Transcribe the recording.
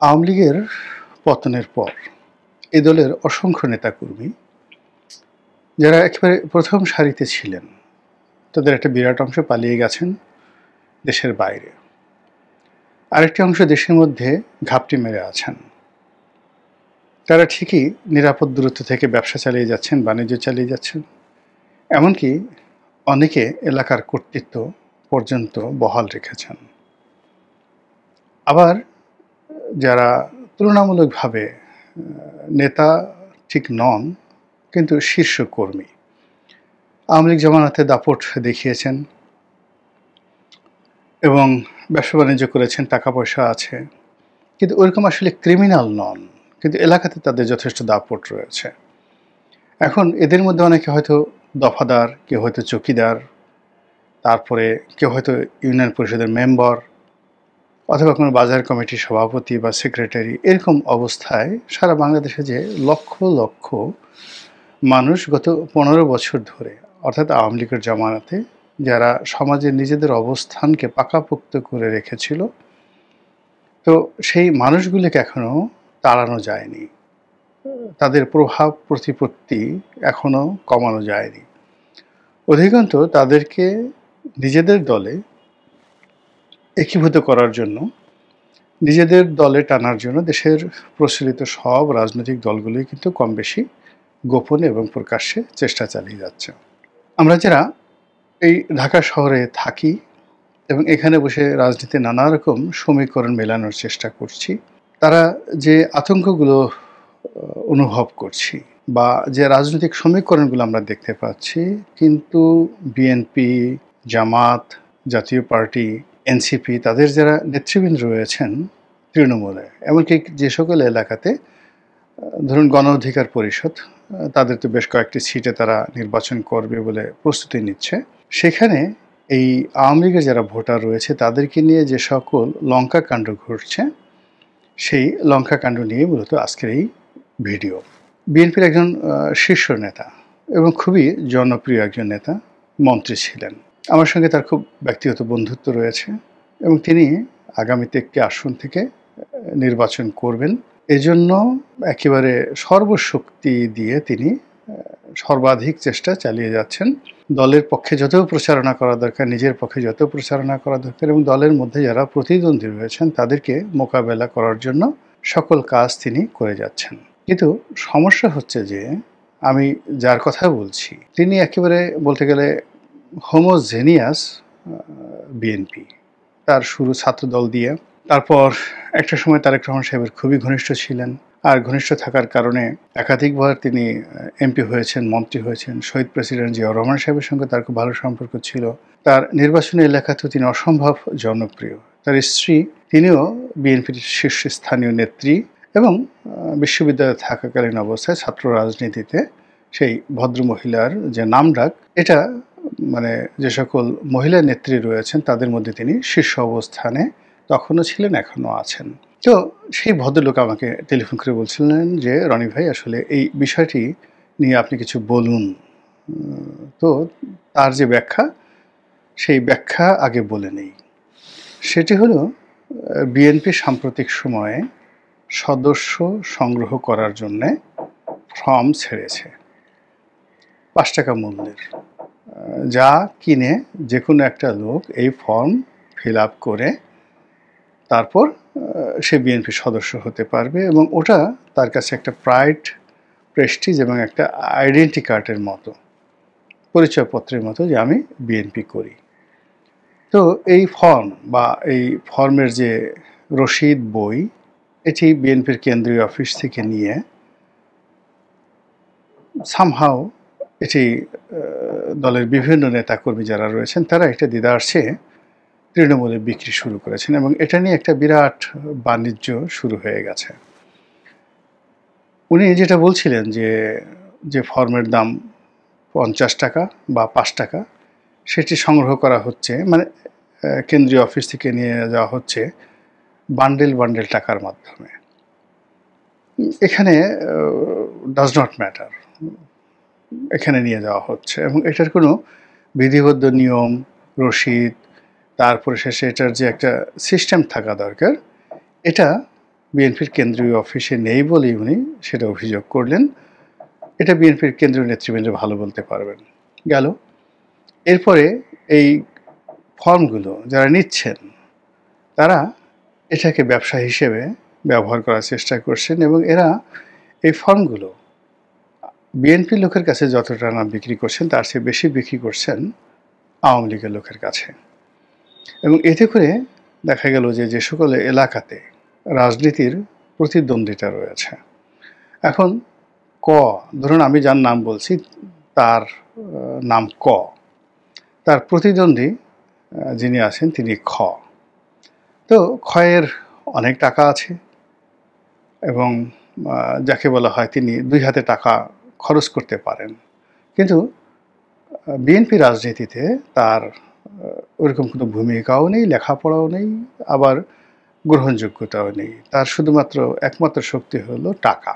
আওয়ামী লীগের পতনের পর এই দলের অসংখ্য নেতাকর্মী যারা একেবারে প্রথম সারিতে ছিলেন তাদের একটা বিরাট অংশ পালিয়ে গেছেন দেশের বাইরে। আরেকটি অংশ দেশের মধ্যে ঘাপটি মেরে আছেন। তারা ঠিকই নিরাপদ দূরত্ব থেকে ব্যবসা চালিয়ে যাচ্ছেন, বাণিজ্য চালিয়ে যাচ্ছেন, এমনকি অনেকে এলাকার কর্তৃত্ব পর্যন্ত বহাল রেখেছেন। আবার যারা তুলনামূলকভাবে নেতা ঠিক নন কিন্তু শীর্ষ কর্মী, আওয়ামী লীগ জামানাতে দাপট দেখিয়েছেন এবং ব্যবসা বাণিজ্য করেছেন, টাকা পয়সা আছে, কিন্তু ওরকম আসলে ক্রিমিনাল নন, কিন্তু এলাকাতে তাদের যথেষ্ট দাপট রয়েছে। এখন এদের মধ্যে অনেকে হয়তো দফাদার, কেউ হয়তো চৌকিদার, তারপরে কেউ হয়তো ইউনিয়ন পরিষদের মেম্বার অথবা কোনো বাজার কমিটির সভাপতি বা সেক্রেটারি। এরকম অবস্থায় সারা বাংলাদেশে যে লক্ষ লক্ষ মানুষ গত 15 বছর ধরে, অর্থাৎ আওয়ামী লীগের জামানাতে, যারা সমাজে নিজেদের অবস্থানকে পাকাপোক্ত করে রেখেছিল, তো সেই মানুষগুলিকে এখনো তাড়ানো যায়নি, তাদের প্রভাব প্রতিপত্তি এখনো কমানো যায়নি। অধিকন্তু তাদেরকে নিজেদের দলে একীভূত করার জন্য, নিজেদের দলে টানার জন্য দেশের প্রচলিত সব রাজনৈতিক দলগুলোই কিন্তু কম বেশি গোপনে এবং প্রকাশ্যে চেষ্টা চালিয়ে যাচ্ছে। আমরা যারা এই ঢাকা শহরে থাকি এবং এখানে বসে রাজনীতির নানা রকম সমীকরণ মেলানোর চেষ্টা করছি, তারা যে আতঙ্কগুলো অনুভব করছি বা যে রাজনৈতিক সমীকরণগুলো আমরা দেখতে পাচ্ছি, কিন্তু বিএনপি, জামাত, জাতীয় পার্টি, এনসিপি, তাদের যারা নেতৃবৃন্দ রয়েছেন তৃণমূলে, এমনকি যে সকল এলাকাতে ধরুন গণ অধিকার পরিষদ, তাদের তো বেশ কয়েকটি সিটে তারা নির্বাচন করবে বলে প্রস্তুতি নিচ্ছে, সেখানে এই আওয়ামী লীগের যারা ভোটার রয়েছে তাদেরকে নিয়ে যে সকল লঙ্কাকাণ্ড ঘটছে, সেই লঙ্কাকাণ্ড নিয়ে মূলত আজকের এই ভিডিও। বিএনপির একজন শীর্ষ নেতা এবং খুবই জনপ্রিয় একজন নেতা, মন্ত্রী ছিলেন। আমার সঙ্গে তার খুব ব্যক্তিগত বন্ধুত্ব রয়েছে এবং তিনি আগামীতে একটি আসন থেকে নির্বাচন করবেন। এজন্য একেবারে সর্বশক্তি দিয়ে তিনি সর্বাধিক চেষ্টা চালিয়ে যাচ্ছেন। দলের পক্ষে যত প্রচারণা করা দরকার, নিজের পক্ষে যত প্রচারণা করা দরকার এবং দলের মধ্যে যারা প্রতিদ্বন্দ্বী রয়েছেন তাদেরকে মোকাবেলা করার জন্য সকল কাজ তিনি করে যাচ্ছেন। কিন্তু সমস্যা হচ্ছে যে আমি যার কথা বলছি তিনি একেবারে বলতে গেলে হোমোজেনিয়াস বিএনপি। তার শুরু ছাত্রদল দিয়ে, তারপর একটা সময় তারেক রহমান সাহেবের খুবই ঘনিষ্ঠ ছিলেন, আর ঘনিষ্ঠ থাকার কারণে একাধিকবার তিনি এমপি হয়েছেন, মন্ত্রী হয়েছেন। শহীদ প্রেসিডেন্ট জিয়াউর রহমান সাহেবের সঙ্গে তার খুব ভালো সম্পর্ক ছিল। তার নির্বাচনী এলাকাতেও তিনি অসম্ভব জনপ্রিয়। তার স্ত্রী, তিনিও বিএনপির শীর্ষস্থানীয় নেত্রী এবং বিশ্ববিদ্যালয়ে থাকাকালীন অবস্থায় ছাত্র রাজনীতিতে সেই ভদ্রমহিলার যে নামডাক, এটা মানে যে সকল মহিলা নেত্রী রয়েছেন তাদের মধ্যে তিনি শীর্ষ অবস্থানে তখনও ছিলেন, এখনও আছেন। তো সেই ভদ্রলোক আমাকে টেলিফোন করে বলছিলেন যে রনি ভাই, আসলে এই বিষয়টি নিয়ে আপনি কিছু বলুন। তো তার যে ব্যাখ্যা, সেই ব্যাখ্যা আগে বলে নেই। সেটি হলো বিএনপি সাম্প্রতিক সময়ে সদস্য সংগ্রহ করার জন্যে ফর্ম ছেড়েছে 5 টাকা মূল্যের, যা কিনে যে কোনো একটা লোক এই ফর্ম ফিল আপ করে তারপর সে বিএনপি সদস্য হতে পারবে এবং ওটা তার কাছে একটা প্রাইড, প্রেস্টিজ এবং একটা আইডেন্টি কার্ডের মতো, পরিচয়পত্রের মতো যে আমি বিএনপি করি। তো এই ফর্ম বা এই ফর্মের যে রসিদ বই, এটি বিএনপির কেন্দ্রীয় অফিস থেকে নিয়ে সামহাও এটি দলের বিভিন্ন নেতাকর্মী যারা রয়েছেন তারা এটা দিদারসে তৃণমূলে বিক্রি শুরু করেছেন এবং এটা নিয়ে একটা বিরাট বাণিজ্য শুরু হয়ে গেছে। উনি যেটা বলছিলেন যে ফর্মের দাম 50 টাকা বা 5 টাকা, সেটি সংগ্রহ করা হচ্ছে, মানে কেন্দ্রীয় অফিস থেকে নিয়ে যাওয়া হচ্ছে বান্ডেল বান্ডেল টাকার মাধ্যমে। এখানে ডাজ নট ম্যাটার, এখানে নিয়ে যাওয়া হচ্ছে এবং এটার কোনো বিধিবদ্ধ নিয়ম, রসিদ, তারপরে শেষে এটার যে একটা সিস্টেম থাকা দরকার, এটা বিএনপির কেন্দ্রীয় অফিসে নেই বলেই উনি সেটা অভিযোগ করলেন। এটা বিএনপির কেন্দ্রীয় নেতৃবৃন্দ ভালো বলতে পারবেন। গেল। এরপরে এই ফর্মগুলো যারা নিচ্ছেন তারা এটাকে ব্যবসা হিসেবে ব্যবহার করার চেষ্টা করছেন এবং এরা এই ফর্মগুলো বিএনপির লোকের কাছে যতটা না বিক্রি করছেন তার চেয়ে বেশি বিক্রি করছেন আওয়ামী লীগের লোকের কাছে। এবং এতে করে দেখা গেল যে যে সকল এলাকাতে রাজনীতির প্রতিদ্বন্দ্বিতা রয়েছে, এখন ধরুন আমি যার নাম বলছি তার নাম তার প্রতিদ্বন্দ্বী যিনি আছেন তিনি তো ক্ষয়ের অনেক টাকা আছে এবং যাকে বলা হয় তিনি 2 হাতে টাকা খরচ করতে পারেন, কিন্তু বিএনপি রাজনীতিতে তার ওরকম কোনো ভূমিকাও নেই, লেখাপড়াও নেই, আবার গ্রহণযোগ্যতাও নেই। তার শুধুমাত্র একমাত্র শক্তি হলো টাকা।